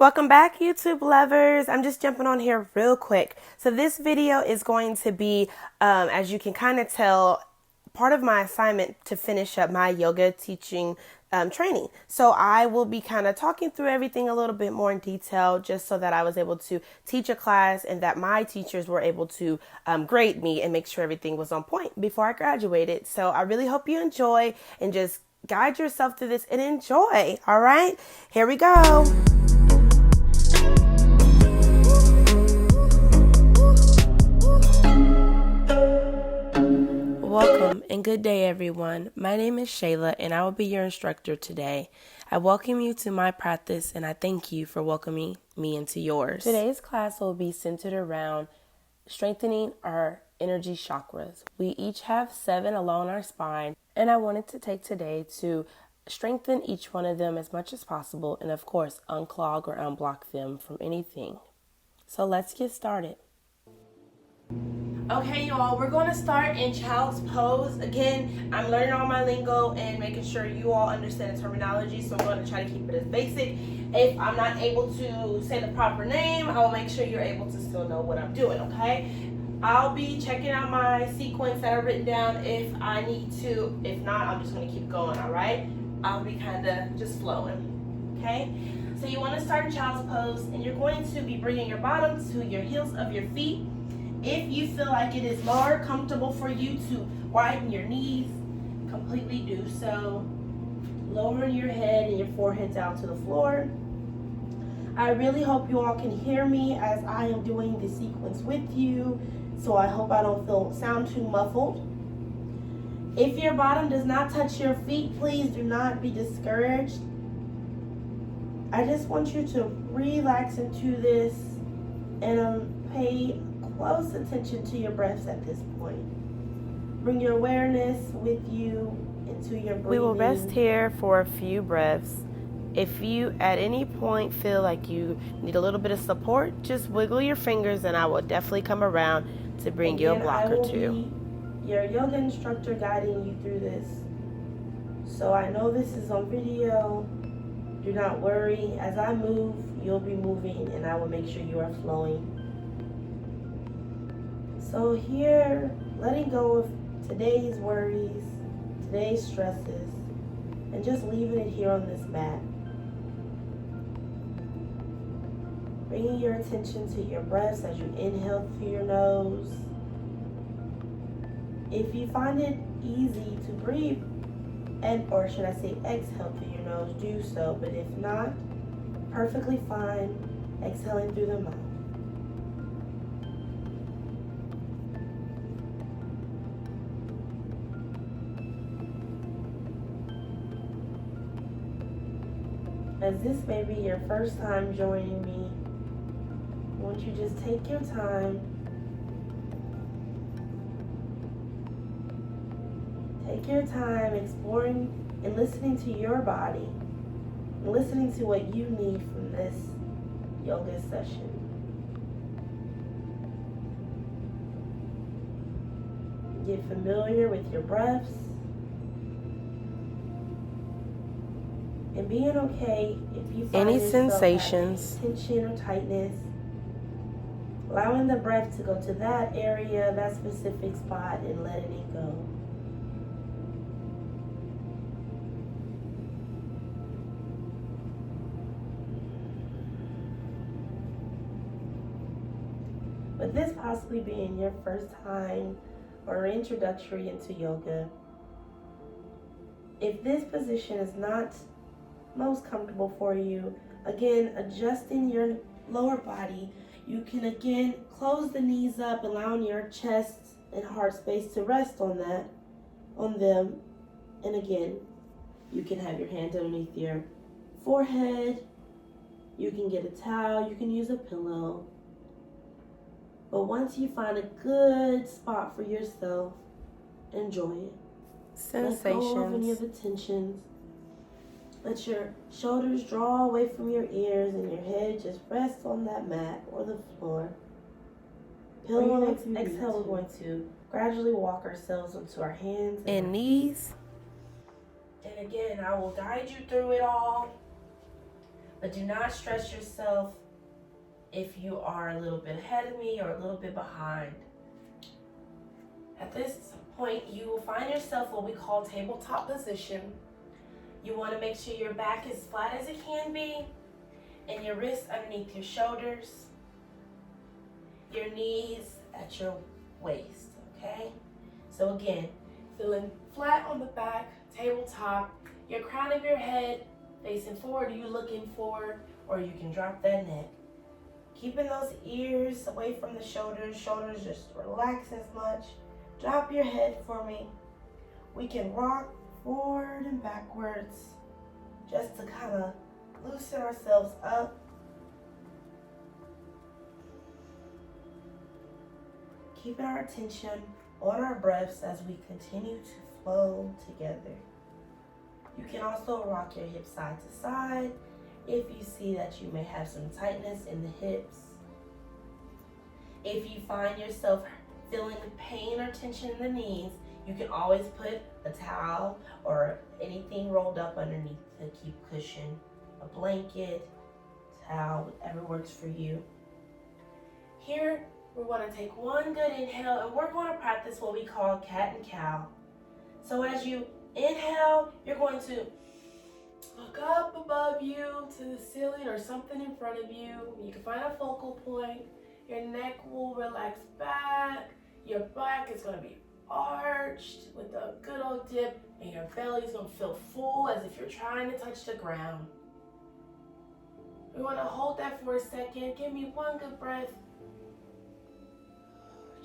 Welcome back, YouTube lovers. I'm just jumping on here real quick. So this video is going to be, as you can kind of tell, part of my assignment to finish up my yoga teaching training. So I will be kind of talking through everything a little bit more in detail, just so that I was able to teach a class and that my teachers were able to grade me and make sure everything was on point before I graduated. So I really hope you enjoy and just guide yourself through this and enjoy. All right, here we go. Welcome and good day, everyone. My name is Shayla and I will be your instructor today. I welcome you to my practice and I thank you for welcoming me into yours. Today's class will be centered around strengthening our energy chakras. We each have 7 along our spine, and I wanted to take today to strengthen each one of them as much as possible and, of course, unclog or unblock them from anything. So let's get started. Okay, y'all, we're going to start in child's pose. Again, I'm learning all my lingo and making sure you all understand the terminology, so I'm going to try to keep it as basic. If I'm not able to say the proper name, I will make sure you're able to still know what I'm doing, okay? I'll be checking out my sequence that I've written down if I need to. If not, I'm just going to keep going, all right? I'll be kind of just flowing, okay? So you want to start in child's pose, and you're going to be bringing your bottom to your heels of your feet. If you feel like it is more comfortable for you to widen your knees, completely do so. Lower your head and your forehead down to the floor. I really hope you all can hear me as I am doing the sequence with you, so I hope I don't sound too muffled. If your bottom does not touch your feet, please do not be discouraged. I just want you to relax into this and pay close attention to your breaths at this point. Bring your awareness with you into your breathing. We will rest here for a few breaths. If you at any point feel like you need a little bit of support, just wiggle your fingers and I will definitely come around to bring you a block or two. Your yoga instructor guiding you through this. So I know this is on video. Do not worry. As I move, you'll be moving and I will make sure you are flowing. So here, letting go of today's worries, today's stresses, and just leaving it here on this mat. Bringing your attention to your breaths as you inhale through your nose. If you find it easy to breathe, or should I say exhale through your nose, do so. But if not, perfectly fine exhaling through the mouth. As this may be your first time joining me, won't you just take your time. Take your time exploring and listening to your body, and listening to what you need from this yoga session. Get familiar with your breaths. And being okay if you find any sensations, tension or tightness, allowing the breath to go to that area, that specific spot, and letting it go. With this possibly being your first time or introductory into yoga, if this position is not most comfortable for you, again, adjusting your lower body, you can again close the knees up, allowing your chest and heart space to rest on them. And again, you can have your hand underneath your forehead. You can get a towel, you can use a pillow. But once you find a good spot for yourself, enjoy it. Sensations. Let go of any of the tensions. Let your shoulders draw away from your ears and your head just rest on that mat or the floor. Pillow exhale, we're going to gradually walk ourselves onto our hands and knees. And again, I will guide you through it all. But do not stress yourself if you are a little bit ahead of me or a little bit behind. At this point, you will find yourself what we call tabletop position. You want to make sure your back is flat as it can be, and your wrists underneath your shoulders, your knees at your waist, okay? So again, feeling flat on the back, tabletop, your crown of your head facing forward, you looking forward, or you can drop that neck. Keeping those ears away from the shoulders, shoulders just relax as much. Drop your head for me. We can rock forward and backwards just to kind of loosen ourselves up. Keeping our attention on our breaths as we continue to flow together. You can also rock your hips side to side if you see that you may have some tightness in the hips. If you find yourself feeling pain or tension in the knees, you can always put a towel or anything rolled up underneath to keep cushion. A blanket, towel, whatever works for you. Here, we want to take one good inhale, and we're going to practice what we call cat and cow. So as you inhale, you're going to look up above you to the ceiling or something in front of you. You can find a focal point. Your neck will relax back. Your back is going to be arched with a good old dip, and your belly is going to feel full as if you're trying to touch the ground. We want to hold that for a second. Give me one good breath,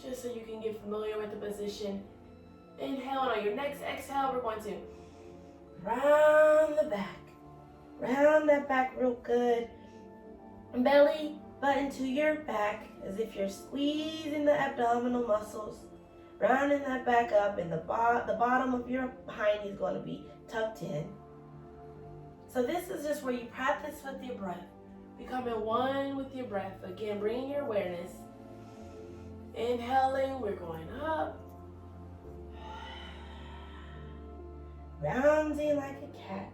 just so you can get familiar with the position. Inhale, and on your next exhale, we're going to round the back. Round that back real good. Belly button to your back as if you're squeezing the abdominal muscles. Rounding that back up, and the bottom of your hiney is going to be tucked in. So this is just where you practice with your breath. Becoming one with your breath. Again, bringing your awareness. Inhaling, we're going up. Rounding like a cat.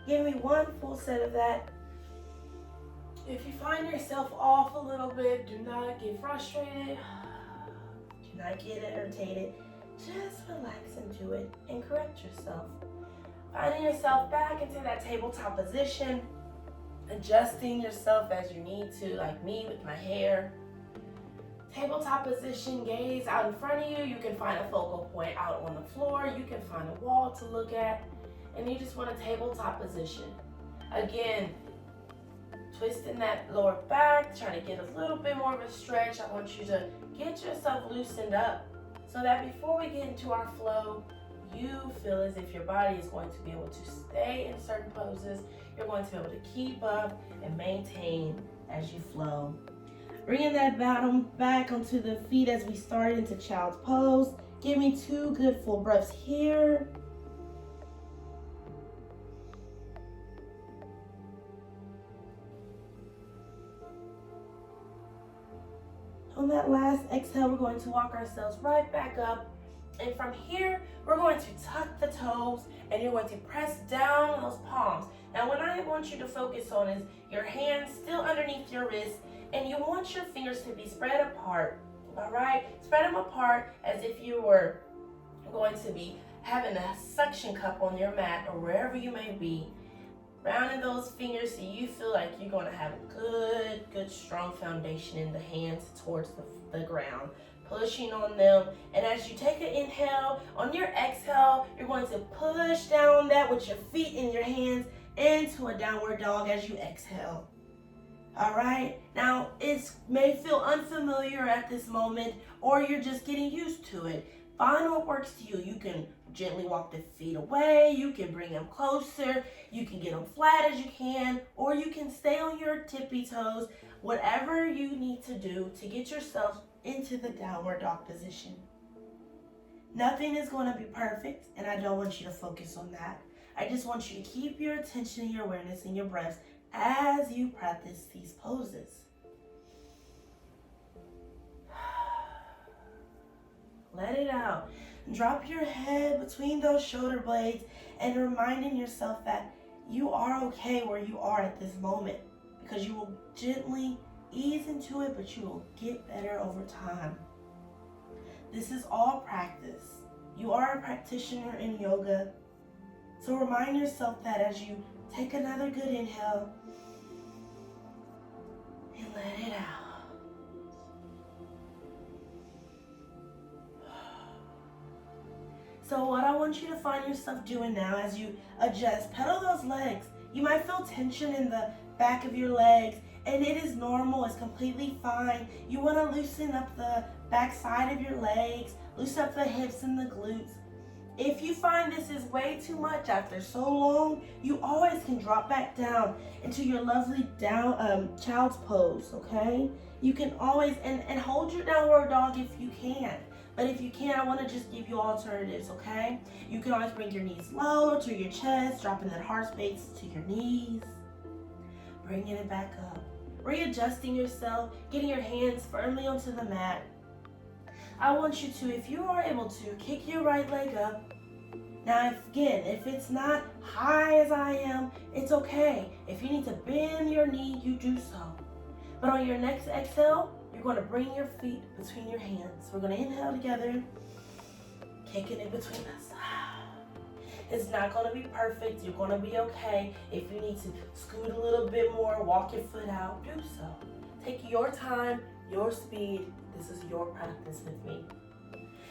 Give me one full set of that. If you find yourself off a little bit, do not get frustrated. Do not get irritated. Just relax into it and correct yourself. Finding yourself back into that tabletop position. Adjusting yourself as you need to, like me with my hair. Tabletop position, gaze out in front of you. You can find a focal point out on the floor. You can find a wall to look at. And you just want a tabletop position. Again, twisting that lower back, trying to get a little bit more of a stretch. I want you to get yourself loosened up so that before we get into our flow, you feel as if your body is going to be able to stay in certain poses. You're going to be able to keep up and maintain as you flow. Bringing that bottom back onto the feet as we start into child's pose. Give me 2 good full breaths here. On that last exhale, we're going to walk ourselves right back up. And from here, we're going to tuck the toes, and you're going to press down on those palms. Now, what I want you to focus on is your hands still underneath your wrists, and you want your fingers to be spread apart, all right? Spread them apart as if you were going to be having a suction cup on your mat or wherever you may be. Rounding those fingers so you feel like you're going to have a good, strong foundation in the hands towards the ground. Pushing on them. And as you take an inhale, on your exhale, you're going to push down that with your feet and your hands into a downward dog as you exhale. All right? Now, it may feel unfamiliar at this moment, or you're just getting used to it. Find what works to you. You can gently walk the feet away. You can bring them closer. You can get them flat as you can, or you can stay on your tippy toes. Whatever you need to do to get yourself into the downward dog position. Nothing is going to be perfect, and I don't want you to focus on that. I just want you to keep your attention and your awareness in your breaths as you practice these poses. Let it out. Drop your head between those shoulder blades and reminding yourself that you are okay where you are at this moment, because you will gently ease into it, but you will get better over time. This is all practice. You are a practitioner in yoga. So remind yourself that as you take another good inhale and let it out. So what I want you to find yourself doing now as you adjust, pedal those legs. You might feel tension in the back of your legs, and it is normal. It's completely fine. You want to loosen up the back side of your legs, loosen up the hips and the glutes. If you find this is way too much after so long, you always can drop back down into your lovely child's pose, okay? You can always, and hold your downward dog if you can. But if you can't, I want to just give you alternatives, okay? You can always bring your knees low to your chest, dropping that heart space to your knees, bringing it back up, readjusting yourself, getting your hands firmly onto the mat. I want you to, if you are able to, kick your right leg up. Now, if it's not high as I am, it's okay. If you need to bend your knee, you do so. But on your next exhale, you're going to bring your feet between your hands. We're going to inhale together, kicking it between us. It's not going to be perfect. You're going to be okay. If you need to scoot a little bit more, walk your foot out, do so. Take your time, your speed. This is your practice with me.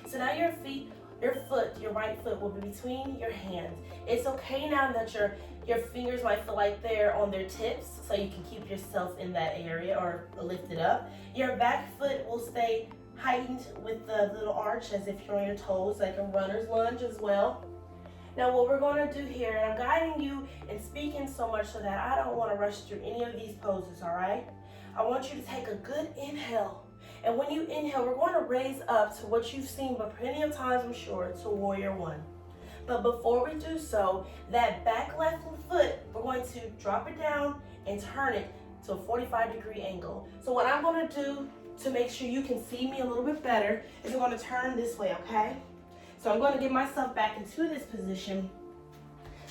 So now your right foot will be between your hands. It's okay now that your fingers might feel like they're on their tips, so you can keep yourself in that area or lift it up. Your back foot will stay heightened with the little arch as if you're on your toes, like a runner's lunge as well. Now what we're going to do here, and I'm guiding you and speaking so much so that I don't want to rush through any of these poses, all right? I want you to take a good inhale. And when you inhale, we're going to raise up to what you've seen but plenty of times, I'm sure, to Warrior One. But before we do so, that back left foot, we're going to drop it down and turn it to a 45-degree angle. So what I'm going to do to make sure you can see me a little bit better is I'm going to turn this way, okay? So I'm going to get myself back into this position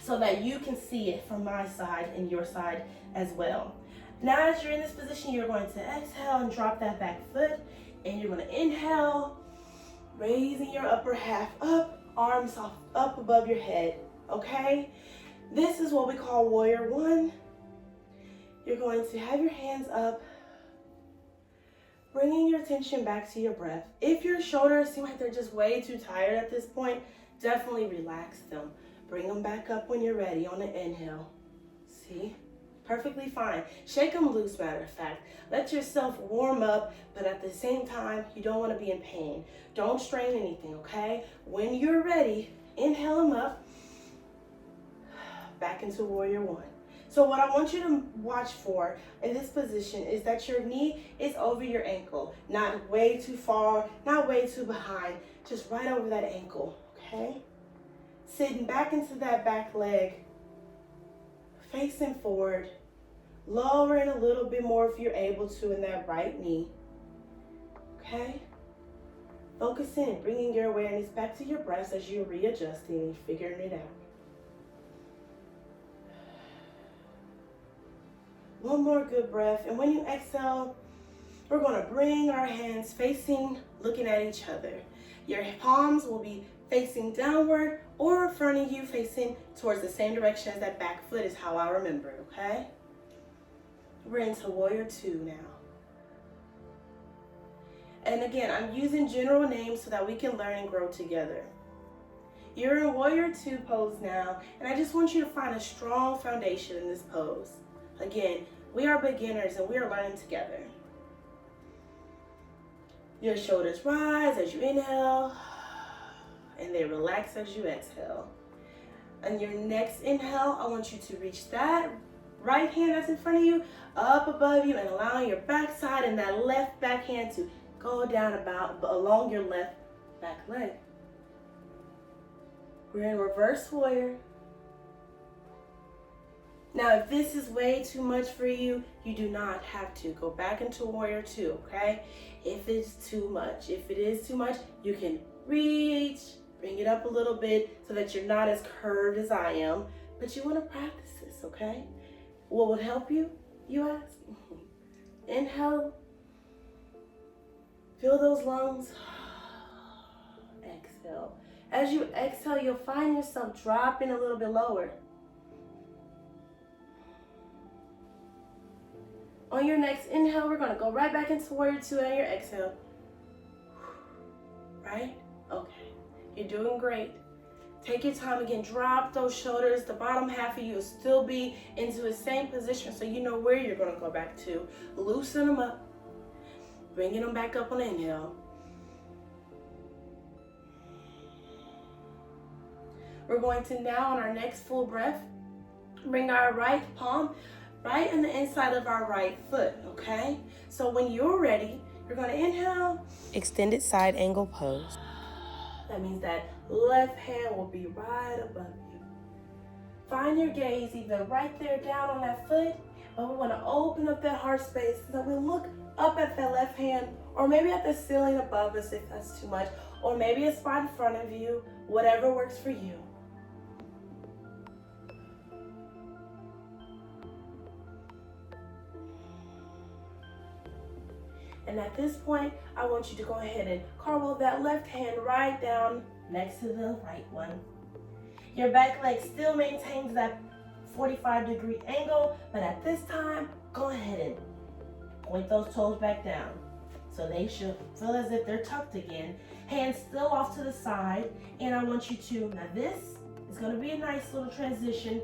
so that you can see it from my side and your side as well. Now as you're in this position, you're going to exhale and drop that back foot, and you're going to inhale, raising your upper half up, arms up above your head, okay? This is what we call Warrior One. You're going to have your hands up, bringing your attention back to your breath. If your shoulders seem like they're just way too tired at this point, definitely relax them. Bring them back up when you're ready on the inhale. See? Perfectly fine. Shake them loose, matter of fact. Let yourself warm up, but at the same time, you don't want to be in pain. Don't strain anything, okay? When you're ready, inhale them up, back into Warrior One. So what I want you to watch for in this position is that your knee is over your ankle, not way too far, not way too behind, just right over that ankle, okay? Sitting back into that back leg, facing forward, lowering a little bit more if you're able to in that right knee, okay? Focus in, bringing your awareness back to your breath as you're readjusting and figuring it out. One more good breath, and when you exhale, we're going to bring our hands facing, looking at each other. Your palms will be facing downward or in front of you, facing towards the same direction as that back foot is how I remember it, okay? We're into Warrior Two now. And again, I'm using general names so that we can learn and grow together. You're in Warrior Two pose now, and I just want you to find a strong foundation in this pose. Again, we are beginners and we are learning together. Your shoulders rise as you inhale, and they relax as you exhale. On your next inhale, I want you to reach that right hand that's in front of you up above you and allowing your back side and that left back hand to go down along your left back leg. We're in reverse warrior. Now, if this is way too much for you, you do not have to go back into warrior two, okay? If it's too much, if it is too much, you can reach, bring it up a little bit so that you're not as curved as I am, but you want to practice this, okay? What would help you, you ask? Inhale. Fill those lungs. Exhale. As you exhale, you'll find yourself dropping a little bit lower. On your next inhale, we're gonna go right back into warrior two on your exhale. Right? Okay. You're doing great. Take your time again. Drop those shoulders. The bottom half of you will still be into the same position so you know where you're gonna go back to. Loosen them up. Bringing them back up on the inhale. We're going to now, on our next full breath, bring our right palm right in the inside of our right foot, okay? So when you're ready, you're gonna inhale. Extended side angle pose. That means that left hand will be right above you. Find your gaze either right there down on that foot, or we wanna open up that heart space so that we look up at that left hand, or maybe at the ceiling above us if that's too much, or maybe a spot in front of you, whatever works for you. And at this point, I want you to go ahead and cartwheel that left hand right down next to the right one. Your back leg still maintains that 45-degree angle, but at this time, go ahead and point those toes back down. So they should feel as if they're tucked again. Hands still off to the side, and I want you to, now this is gonna be a nice little transition,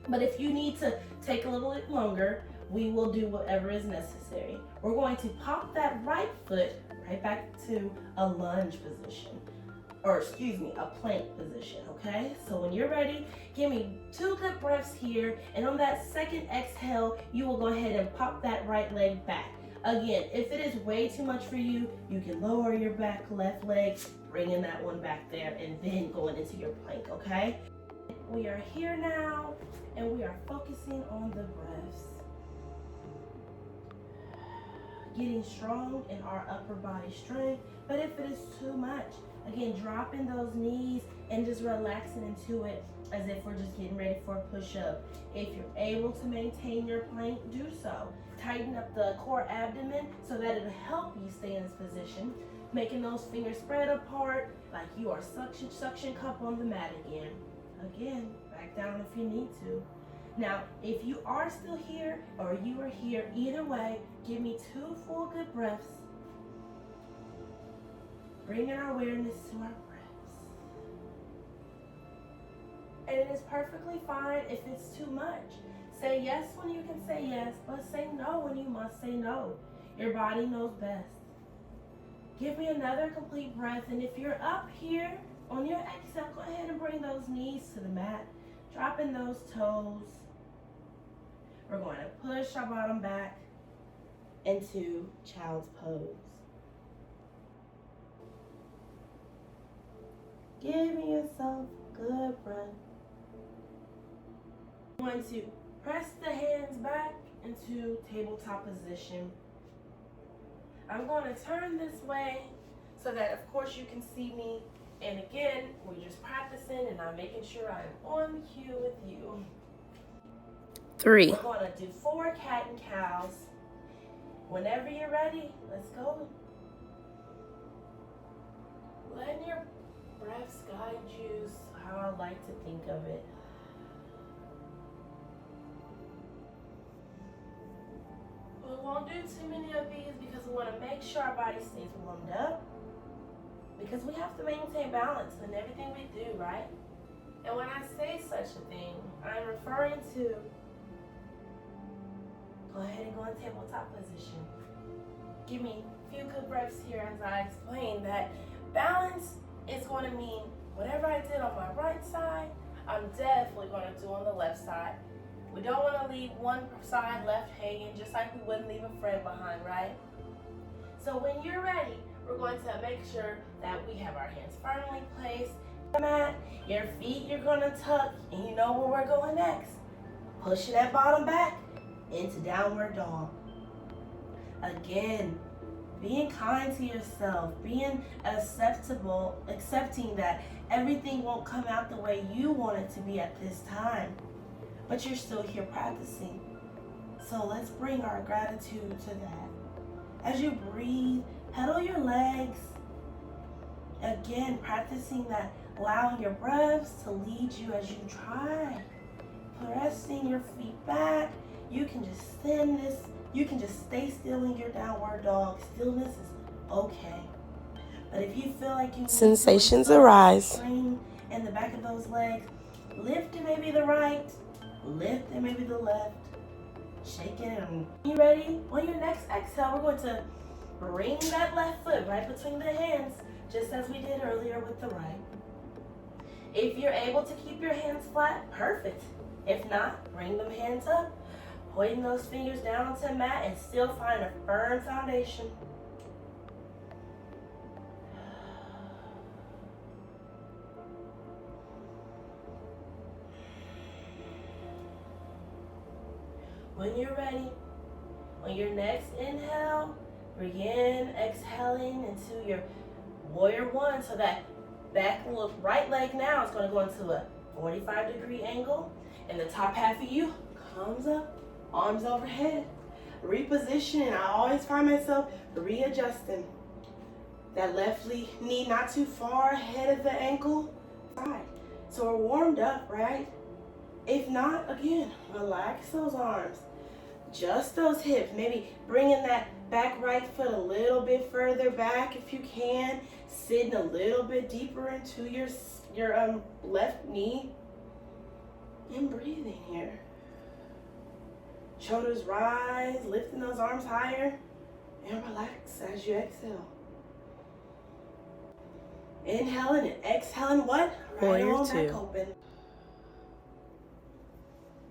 but if you need to take a little bit longer, we will do whatever is necessary. We're going to pop that right foot right back to a lunge position, or excuse me, a plank position, okay? So when you're ready, give me 2 good breaths here, and on that second exhale, you will go ahead and pop that right leg back. Again, if it is way too much for you, you can lower your back left leg, bringing that one back there, and then going into your plank, okay? We are here now, and we are focusing on the breaths. Getting strong in our upper body strength, but if it is too much, again, dropping those knees and just relaxing into it as if we're just getting ready for a push-up. If you're able to maintain your plank, do so. Tighten up the core abdomen so that it'll help you stay in this position. Making those fingers spread apart like you are suction cup on the mat again. Again, back down if you need to. Now, if you are still here or you are here, either way, give me 2 full good breaths. Bringing our awareness to our breaths. And it is perfectly fine if it's too much. Say yes when you can say yes, but say no when you must say no. Your body knows best. Give me another complete breath, and if you're up here on your exhale, go ahead and bring those knees to the mat, dropping those toes. We're going to push our bottom back into child's pose. Giving yourself a good breath. I'm going to press the hands back into tabletop position. I'm going to turn this way so that of course you can see me. And again, we're just practicing and I'm making sure I'm on cue with you. 3. We're going to do 4 cat and cows. Whenever you're ready, let's go. Let your breaths guide you how I like to think of it. We won't do too many of these because we want to make sure our body stays warmed up. Because we have to maintain balance in everything we do, right? And when I say such a thing, I'm referring to go ahead and go in tabletop position. Give me a few good breaths here as I explain that balance is going to mean whatever I did on my right side, I'm definitely going to do on the left side. We don't want to leave one side left hanging, just like we wouldn't leave a friend behind, right? So when you're ready, we're going to make sure that we have our hands firmly placed. mat. Your feet you're gonna tuck, and you know where we're going next. Pushing that bottom back into downward dog. Again, being kind to yourself, being accepting that everything won't come out the way you want it to be at this time, but you're still here practicing. So let's bring our gratitude to that. As you breathe, pedal your legs. Again, practicing that, allowing your breaths to lead you as you try. Pressing your feet back. You can just send this. You can just stay still in your downward dog. Stillness is okay. But if you feel like you sensations arise, strain in the back of those legs, lift it maybe the right, lift it maybe the left. Shake it and you ready? On your next exhale, we're going to bring that left foot right between the hands, just as we did earlier with the right. If you're able to keep your hands flat, perfect. If not, bring them hands up. Pointing those fingers down onto the mat and still find a firm foundation. When you're ready, on your next inhale, begin exhaling into your warrior one. So that back right leg now is going to go into a 45-degree angle, and the top half of you comes up, arms overhead, repositioning. I always find myself readjusting. That left knee not too far ahead of the ankle. So we're warmed up, right? If not, again, relax those arms. Just those hips. Maybe bringing that back right foot a little bit further back if you can. Sitting a little bit deeper into your left knee. And breathing here. Shoulders rise, lifting those arms higher. And relax as you exhale. Inhaling and exhaling what? Right on back open.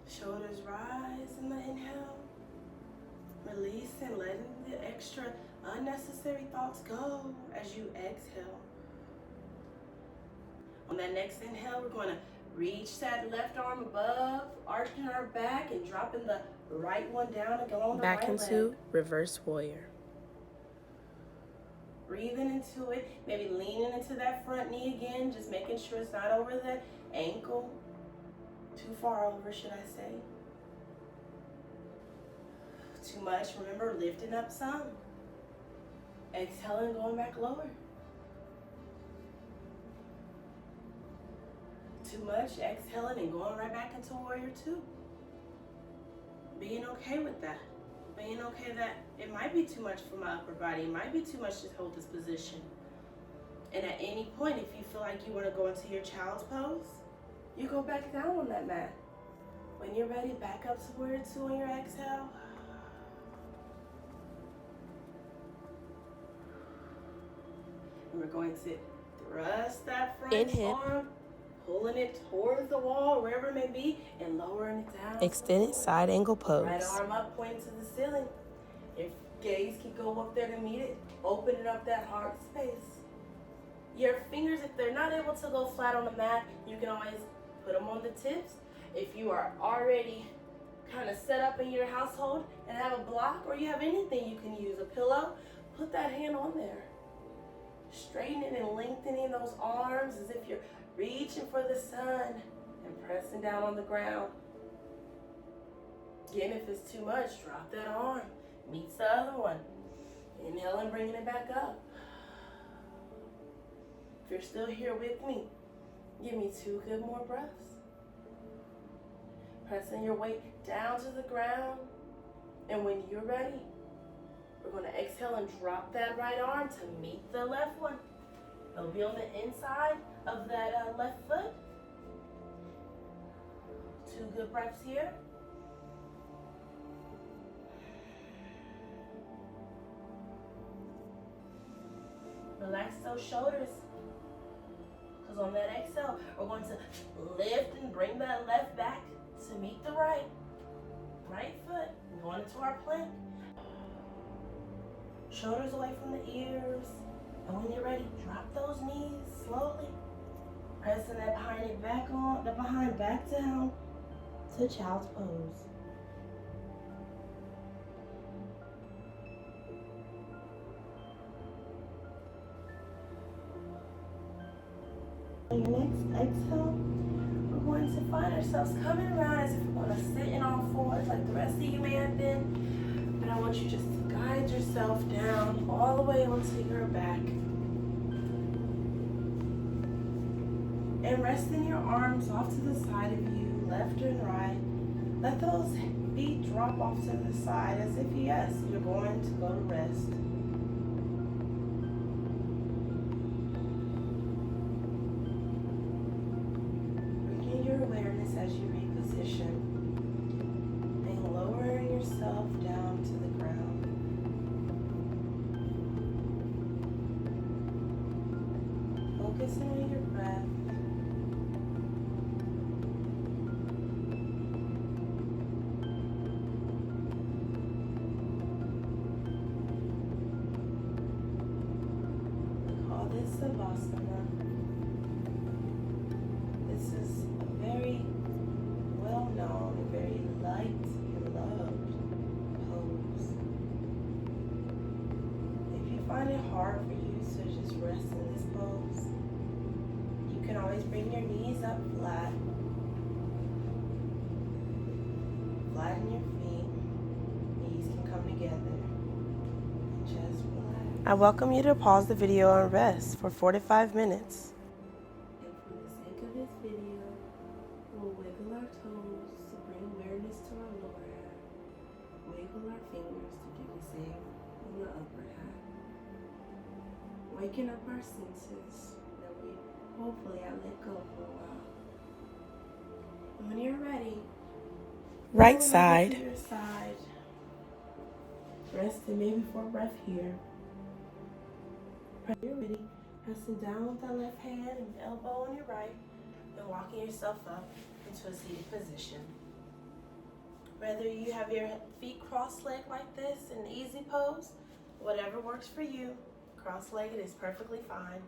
Shoulders rise in the inhale. Release and letting the extra unnecessary thoughts go as you exhale. On that next inhale, we're going to reach that left arm above, arching our back and dropping the right one down and go on the right leg. Back into reverse warrior. Breathing into it, maybe leaning into that front knee again, just making sure it's not over the ankle. Too far over, should I say. Too much, remember, lifting up some. Exhaling, going back lower. Too much, exhaling and going right back into warrior two. Being okay with that. Being okay that it might be too much for my upper body. It might be too much to hold this position. And at any point, if you feel like you want to go into your child's pose, you go back down on that mat. When you're ready, back up to warrior two on your exhale. And we're going to thrust that front arm, pulling it towards the wall, wherever it may be, and lowering it down. Extended side angle pose. Right arm up, pointing to the ceiling. Your gaze can go up there to meet it, opening up that heart space. Your fingers, if they're not able to go flat on the mat, you can always put them on the tips. If you are already kind of set up in your household and have a block, or you have anything you can use, a pillow, put that hand on there. Straightening and lengthening those arms as if you're reaching for the sun and pressing down on the ground. Again, if it's too much, drop that arm. Meets the other one. Inhale and bringing it back up. If you're still here with me, give me 2 good more breaths. Pressing your weight down to the ground. And when you're ready, we're going to exhale and drop that right arm to meet the left one. It'll be on the inside of that left foot. 2 good breaths here. Relax those shoulders. Because on that exhale, we're going to lift and bring that left back to meet the right. Right foot. Going into our plank. Shoulders away from the ears. And when you're ready, drop those knees slowly. Pressing that behind back down to child's pose. On your next exhale, we're going to find ourselves coming around as if we're going to sit in all fours like the rest of you may have been. But I want you just to guide yourself down all the way onto your back. And resting your arms off to the side of you, left and right. Let those feet drop off to the side as if, yes, you're going to go to rest. Bringing your awareness as you reposition and lowering yourself down to the ground. Focusing on your breath. Savasana. This is a very well known, very liked and loved pose. If you find it hard for you to just rest in this pose, you can always bring your knees up flat. Flatten your feet. Knees can come together. And just relax. I welcome you to pause the video and rest for 4 to 5 minutes. And for the sake of this video, we'll wiggle our toes to bring awareness to our lower half. Wiggle our fingers to do the same on the upper half. Waking up our senses that we hopefully have let go for a while. And when you're ready, Right roll over side. to your side. Resting maybe for a breath here. You're ready, pressing down with that left hand and elbow on your right, and walking yourself up into a seated position. Whether you have your feet cross-legged like this in an easy pose, whatever works for you, cross-legged is perfectly fine.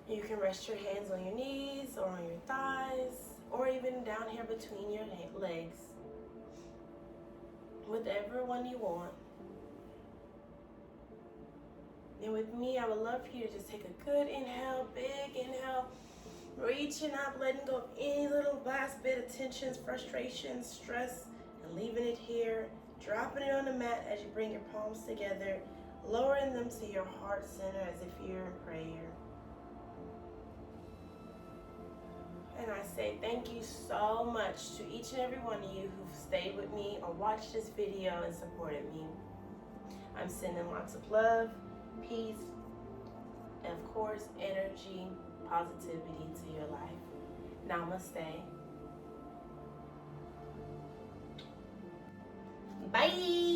You can rest your hands on your knees or on your thighs, or even down here between your legs. Whichever one you want. And with me, I would love for you to just take a good inhale, big inhale, reaching up, letting go of any little last bit of tensions, frustrations, stress, and leaving it here, dropping it on the mat as you bring your palms together, lowering them to your heart center as if you're in prayer. And I say thank you so much to each and every one of you who've stayed with me or watched this video and supported me. I'm sending lots of love, peace, and of course, energy, positivity to your life. Namaste. Bye.